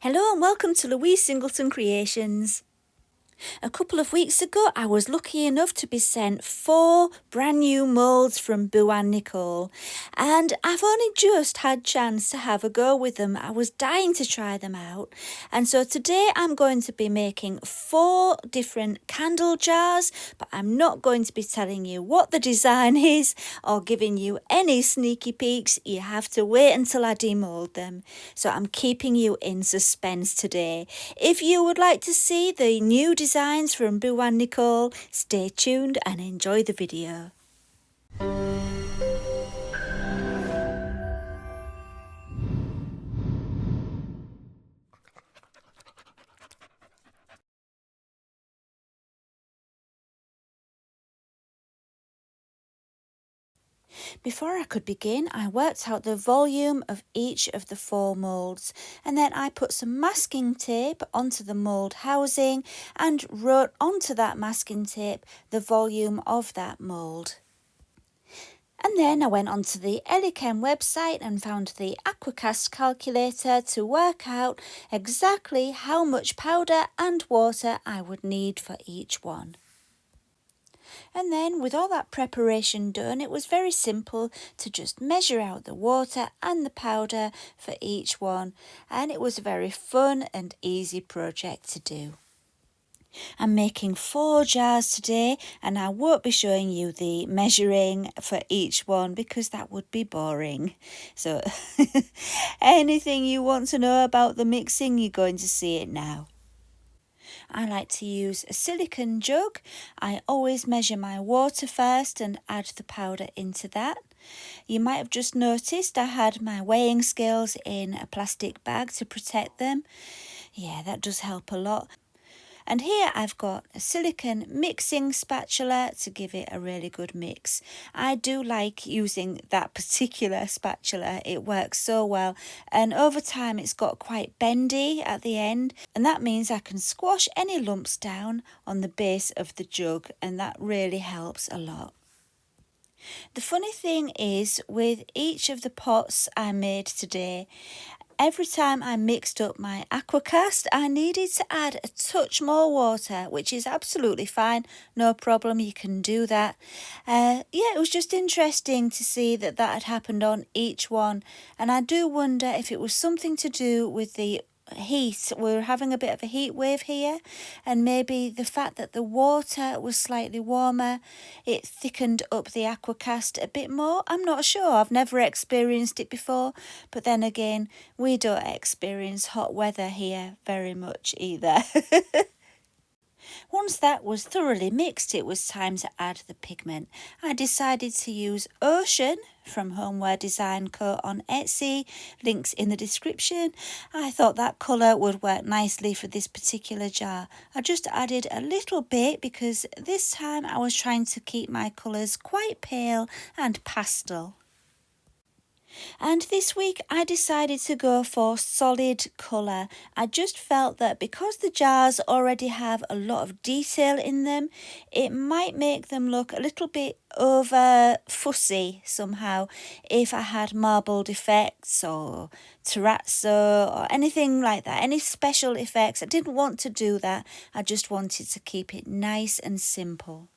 Hello and welcome to Louise Singleton Creations. A couple of weeks ago I was lucky enough to be sent 4 brand new moulds from Boowan Nicole, and I've only just had chance to have a go with them. I was dying to try them out, and so today I'm going to be making 4 different candle jars, but I'm not going to be telling you what the design is or giving you any sneaky peeks. You have to wait until I demold them, so I'm keeping you in suspense today. If you would like to see the new designs from Boowan Nicole, stay tuned and enjoy the video. Before I could begin, I worked out the volume of each of the 4 moulds, and then I put some masking tape onto the mould housing and wrote onto that masking tape the volume of that mould. And then I went onto the Elichem website and found the Aquacast calculator to work out exactly how much powder and water I would need for each one. And then with all that preparation done, it was very simple to just measure out the water and the powder for each one, and it was a very fun and easy project to do. I'm making 4 jars today, and I won't be showing you the measuring for each one because that would be boring. So anything you want to know about the mixing, you're going to see it now. I like to use a silicone jug. I always measure my water first and add the powder into that. You might have just noticed I had my weighing scales in a plastic bag to protect them. Yeah, that does help a lot. And here I've got a silicone mixing spatula to give it a really good mix. I do like using that particular spatula. It works so well, and over time it's got quite bendy at the end, and that means I can squash any lumps down on the base of the jug, and that really helps a lot. The funny thing is, with each of the pots I made today, every time I mixed up my Aquacast, I needed to add a touch more water, which is absolutely fine, no problem, you can do that. It was just interesting to see that had happened on each one, and I do wonder if it was something to do with the heat. We're having a bit of a heat wave here, and maybe the fact that the water was slightly warmer, it thickened up the Aquacast a bit more. I'm not sure, I've never experienced it before, but then again, we don't experience hot weather here very much either. Once that was thoroughly mixed, it was time to add the pigment. I decided to use Ocean from Homeware Design Co. on Etsy, links in the description. I thought that colour would work nicely for this particular jar. I just added a little bit because this time I was trying to keep my colours quite pale and pastel. And this week I decided to go for solid colour. I just felt that because the jars already have a lot of detail in them, it might make them look a little bit over fussy somehow if I had marbled effects or terrazzo or anything like that, any special effects. I didn't want to do that. I just wanted to keep it nice and simple.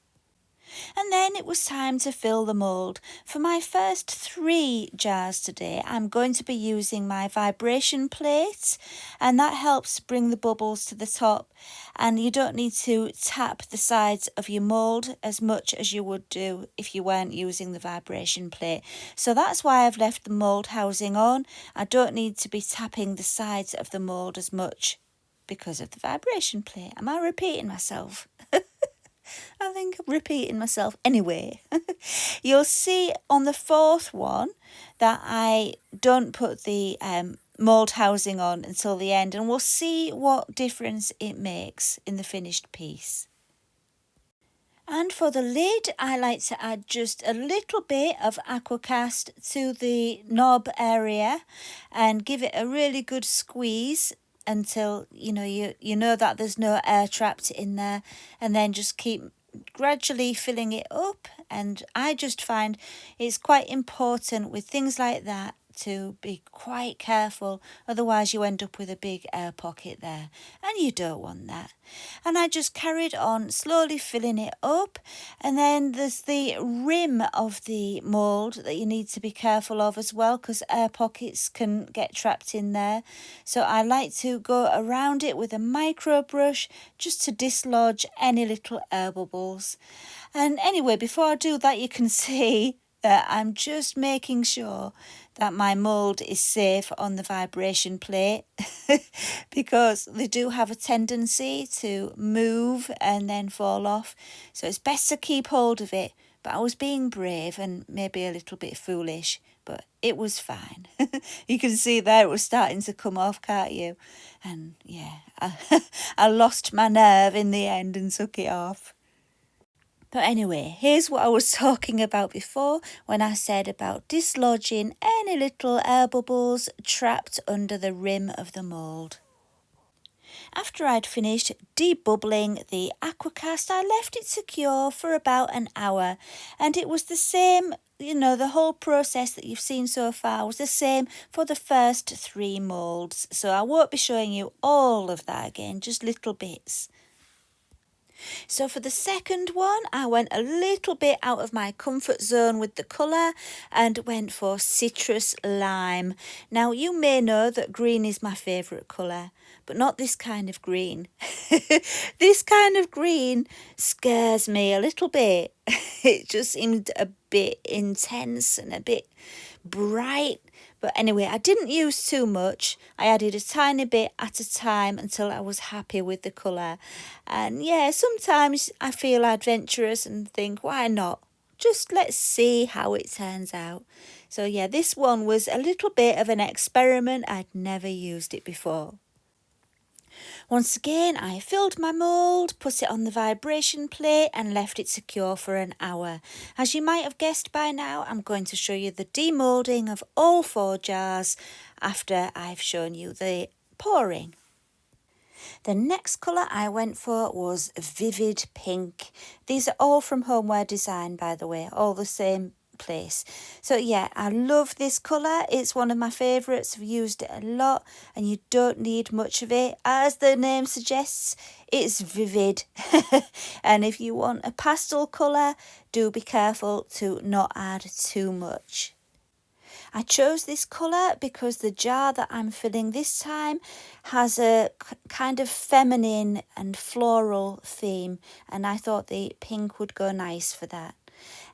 And then it was time to fill the mould. For my first 3 jars today, I'm going to be using my vibration plate, and that helps bring the bubbles to the top, and you don't need to tap the sides of your mould as much as you would do if you weren't using the vibration plate. So that's why I've left the mould housing on. I don't need to be tapping the sides of the mould as much because of the vibration plate. Am I repeating myself? I think I'm repeating myself anyway. You'll see on the 4th one that I don't put the mould housing on until the end, and we'll see what difference it makes in the finished piece. And for the lid, I like to add just a little bit of Aquacast to the knob area and give it a really good squeeze until you know that there's no air trapped in there, and then just keep gradually filling it up. And I just find it's quite important with things like that to be quite careful, otherwise you end up with a big air pocket there, and you don't want that. And I just carried on slowly filling it up, and then there's the rim of the mould that you need to be careful of as well, because air pockets can get trapped in there. So I like to go around it with a micro brush just to dislodge any little air bubbles. And anyway, before I do that, you can see that I'm just making sure that my mould is safe on the vibration plate because they do have a tendency to move and then fall off. So it's best to keep hold of it. But I was being brave and maybe a little bit foolish, but it was fine. You can see there it was starting to come off, can't you? And yeah, I lost my nerve in the end and took it off. But anyway, here's what I was talking about before when I said about dislodging any little air bubbles trapped under the rim of the mould. After I'd finished debubbling the aquacast, I left it to cure for about an hour, and it was the same, the whole process that you've seen so far was the same for the first 3 moulds. So I won't be showing you all of that again, just little bits. So for the second one, I went a little bit out of my comfort zone with the colour and went for citrus lime. Now you may know that green is my favourite colour, but not this kind of green. This kind of green scares me a little bit. It just seemed a bit intense and a bit bright. But anyway, I didn't use too much. I added a tiny bit at a time until I was happy with the colour. And yeah, sometimes I feel adventurous and think, why not? Just let's see how it turns out. So yeah, this one was a little bit of an experiment. I'd never used it before. Once again, I filled my mould, put it on the vibration plate and left it to cure for an hour. As you might have guessed by now, I'm going to show you the demoulding of all 4 jars after I've shown you the pouring. The next colour I went for was Vivid Pink. These are all from Homeware Design, by the way, all the same place. So yeah, I love this colour. It's one of my favourites. I've used it a lot and you don't need much of it. As the name suggests, it's vivid. And if you want a pastel colour, do be careful to not add too much. I chose this colour because the jar that I'm filling this time has a kind of feminine and floral theme, and I thought the pink would go nice for that.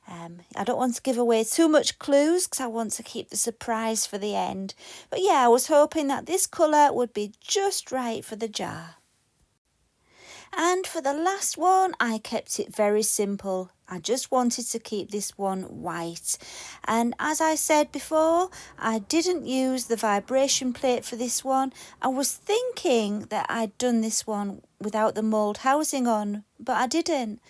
I don't want to give away too much clues because I want to keep the surprise for the end. But yeah, I was hoping that this colour would be just right for the jar. And for the last one, I kept it very simple. I just wanted to keep this one white. And as I said before, I didn't use the vibration plate for this one. I was thinking that I'd done this one without the mould housing on, but I didn't.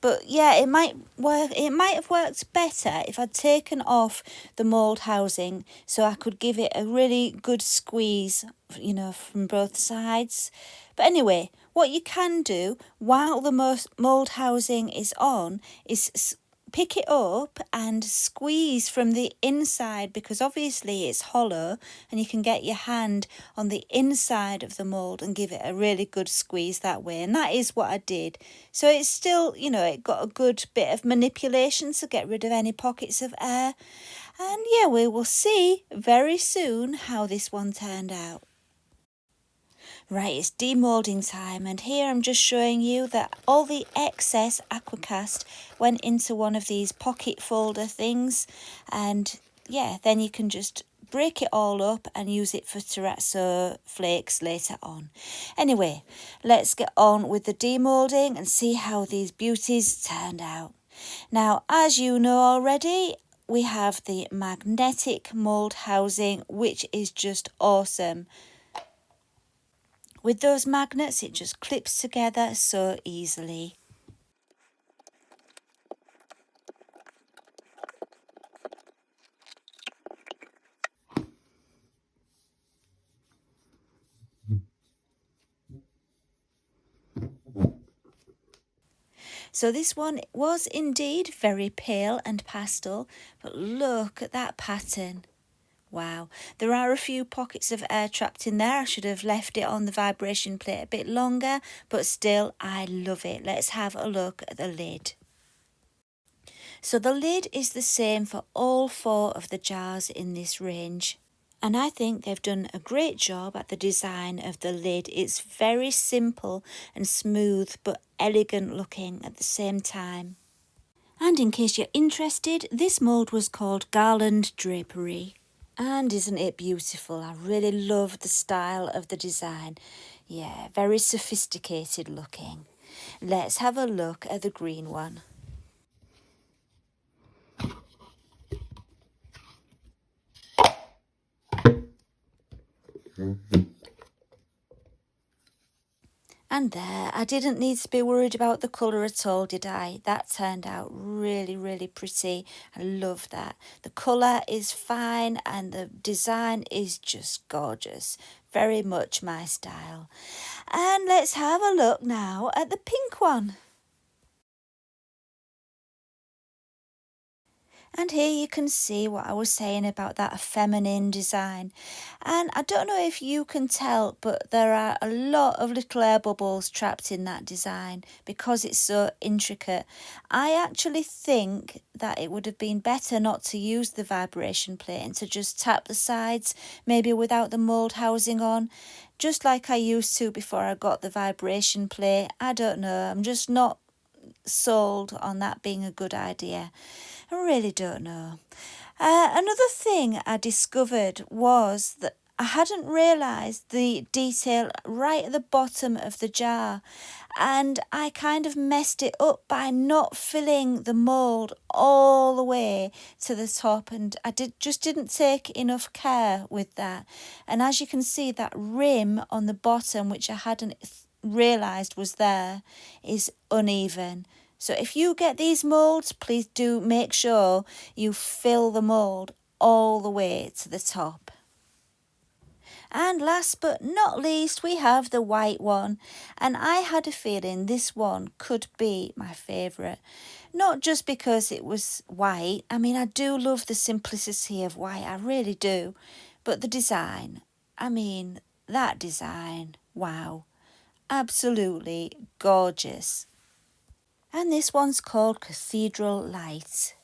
But yeah, it might work. It might have worked better if I'd taken off the mould housing so I could give it a really good squeeze, from both sides. But anyway, what you can do while the mould housing is on is pick it up and squeeze from the inside, because obviously it's hollow and you can get your hand on the inside of the mould and give it a really good squeeze that way. And that is what I did. So it's still, it got a good bit of manipulation to get rid of any pockets of air. And yeah, we will see very soon how this one turned out. Right, it's demoulding time, and here I'm just showing you that all the excess aquacast went into one of these pocket folder things, and yeah, then you can just break it all up and use it for terrazzo flakes later on. Anyway, let's get on with the demoulding and see how these beauties turned out. Now, as you know already, we have the magnetic mould housing, which is just awesome. With those magnets, it just clips together so easily. So this one was indeed very pale and pastel, but look at that pattern. Wow, there are a few pockets of air trapped in there. I should have left it on the vibration plate a bit longer, but still, I love it. Let's have a look at the lid. So the lid is the same for all 4 of the jars in this range. And I think they've done a great job at the design of the lid. It's very simple and smooth, but elegant looking at the same time. And in case you're interested, this mould was called Garland Drapery. And isn't it beautiful? I really love the style of the design. Yeah, very sophisticated looking. Let's have a look at the green one. And there, I didn't need to be worried about the colour at all, did I? That turned out really, really pretty. I love that. The colour is fine and the design is just gorgeous. Very much my style. And let's have a look now at the pink one. And here you can see what I was saying about that feminine design. And I don't know if you can tell, but there are a lot of little air bubbles trapped in that design because it's so intricate. I actually think that it would have been better not to use the vibration plate and to just tap the sides, maybe without the mould housing on, just like I used to before I got the vibration plate. I don't know, I'm just not sold on that being a good idea. I really don't know. Another thing I discovered was that I hadn't realised the detail right at the bottom of the jar, and I kind of messed it up by not filling the mould all the way to the top, and I didn't take enough care with that. And as you can see, that rim on the bottom, which I hadn't realised was there, is uneven. So if you get these moulds, please do make sure you fill the mould all the way to the top. And last but not least, we have the white one. And I had a feeling this one could be my favourite. Not just because it was white. I mean, I do love the simplicity of white, I really do. But the design, I mean, that design, wow. Absolutely gorgeous. And this one's called Cathedral Light.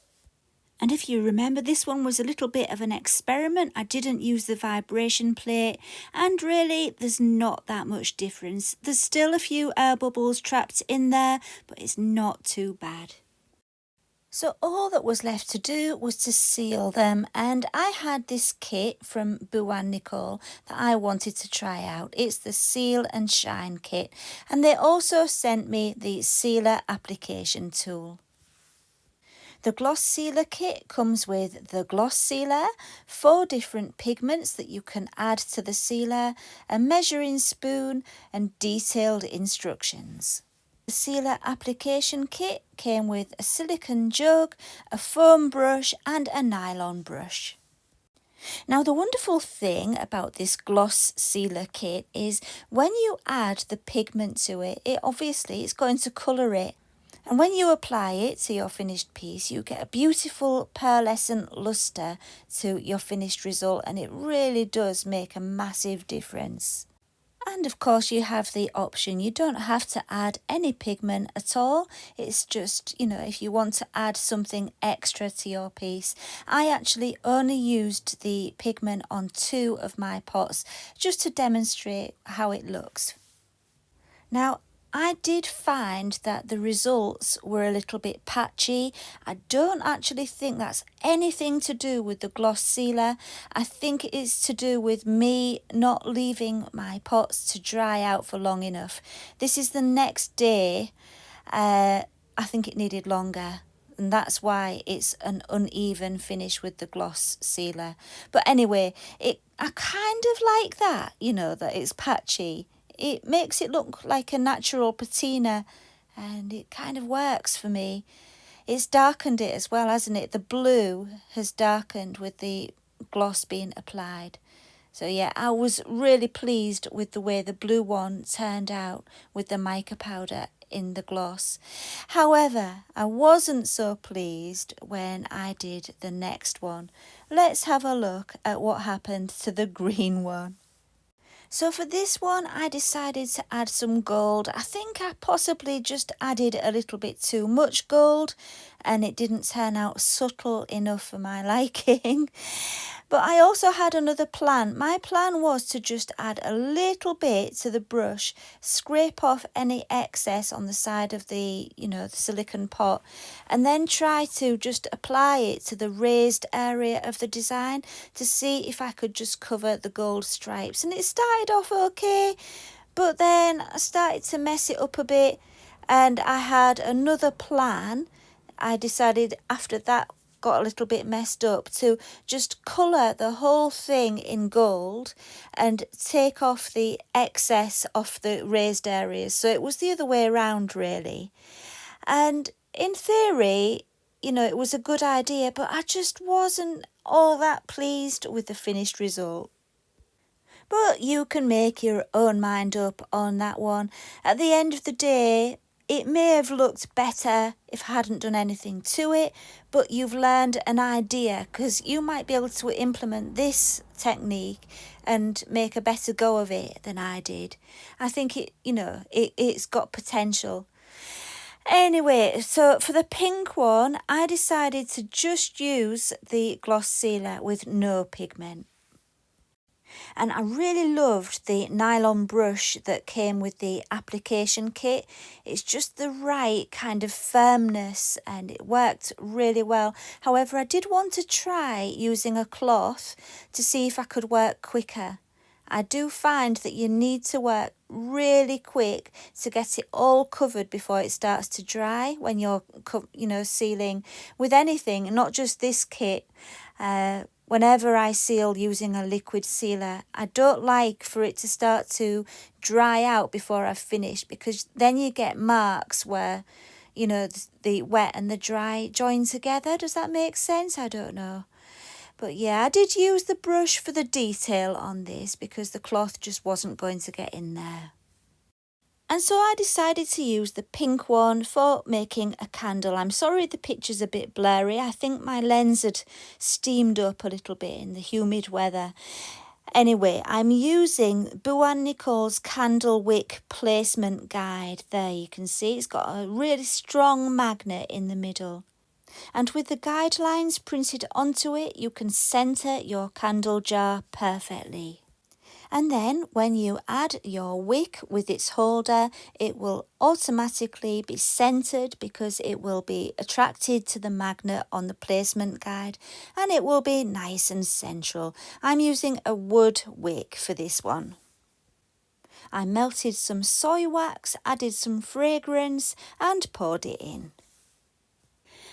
And if you remember, this one was a little bit of an experiment. I didn't use the vibration plate, and really there's not that much difference. There's still a few air bubbles trapped in there, but it's not too bad. So all that was left to do was to seal them, and I had this kit from Boowan Nicole that I wanted to try out. It's the Seal and Shine kit, and they also sent me the sealer application tool. The gloss sealer kit comes with the gloss sealer, 4 different pigments that you can add to the sealer, a measuring spoon and detailed instructions. The sealer application kit came with a silicone jug, a foam brush and a nylon brush. Now the wonderful thing about this gloss sealer kit is when you add the pigment to it, it's going to colour it. And when you apply it to your finished piece, you get a beautiful pearlescent lustre to your finished result, and it really does make a massive difference. And of course you have the option, you don't have to add any pigment at all. It's just, if you want to add something extra to your piece. I actually only used the pigment on 2 of my pots just to demonstrate how it looks. Now, I did find that the results were a little bit patchy. I don't actually think that's anything to do with the gloss sealer. I think it is to do with me not leaving my pots to dry out for long enough. This is the next day. I think it needed longer, and that's why it's an uneven finish with the gloss sealer. But anyway, I kind of like that, that it's patchy. It makes it look like a natural patina, and it kind of works for me. It's darkened it as well, hasn't it? The blue has darkened with the gloss being applied. So yeah, I was really pleased with the way the blue one turned out with the mica powder in the gloss. However, I wasn't so pleased when I did the next one. let's have a look at what happened to the green one. So for this one, I decided to add some gold. I think I possibly just added a little bit too much gold and it didn't turn out subtle enough for my liking. But I also had another plan. My plan was to just add a little bit to the brush, scrape off any excess on the side of the silicone pot, and then try to just apply it to the raised area of the design to see if I could just cover the gold stripes. And it started off okay, but then I started to mess it up a bit, and I had another plan. I decided after that got a little bit messed up to just colour the whole thing in gold and take off the excess off the raised areas. So it was the other way around really. And in theory, it was a good idea, but I just wasn't all that pleased with the finished result. But you can make your own mind up on that one. At the end of the day, it may have looked better if I hadn't done anything to it, but you've learned an idea because you might be able to implement this technique and make a better go of it than I did. I think it's got potential. Anyway, so for the pink one, I decided to just use the gloss sealer with no pigment. And I really loved the nylon brush that came with the application kit. It's just the right kind of firmness and it worked really well. However, I did want to try using a cloth to see if I could work quicker. I do find that you need to work really quick to get it all covered before it starts to dry when you're sealing with anything, not just this kit. Whenever I seal using a liquid sealer, I don't like for it to start to dry out before I've finished, because then you get marks where, the wet and the dry join together. Does that make sense? I don't know. But yeah, I did use the brush for the detail on this because the cloth just wasn't going to get in there. And so I decided to use the pink one for making a candle. I'm sorry the picture's a bit blurry. I think my lens had steamed up a little bit in the humid weather. Anyway, I'm using Boowan Nicole's candle wick placement guide. There you can see it's got a really strong magnet in the middle. And with the guidelines printed onto it, you can centre your candle jar perfectly. And then when you add your wick with its holder, it will automatically be centred because it will be attracted to the magnet on the placement guide and it will be nice and central. I'm using a wood wick for this one. I melted some soy wax, added some fragrance and poured it in.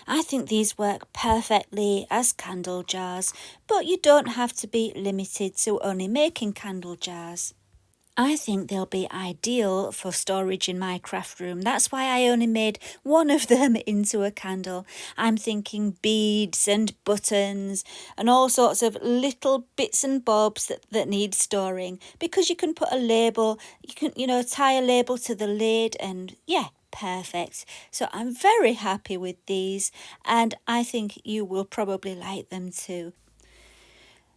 I think these work perfectly as candle jars, but you don't have to be limited to only making candle jars. I think they'll be ideal for storage in my craft room. That's why I only made one of them into a candle. I'm thinking beads and buttons and all sorts of little bits and bobs that need storing, because you can put a label, you can, tie a label to the lid and yeah. Perfect. So I'm very happy with these and I think you will probably like them too.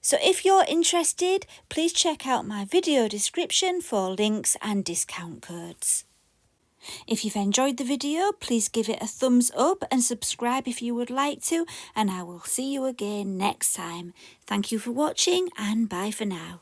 So if you're interested, please check out my video description for links and discount codes. If you've enjoyed the video, please give it a thumbs up and subscribe if you would like to, and I will see you again next time. Thank you for watching and bye for now.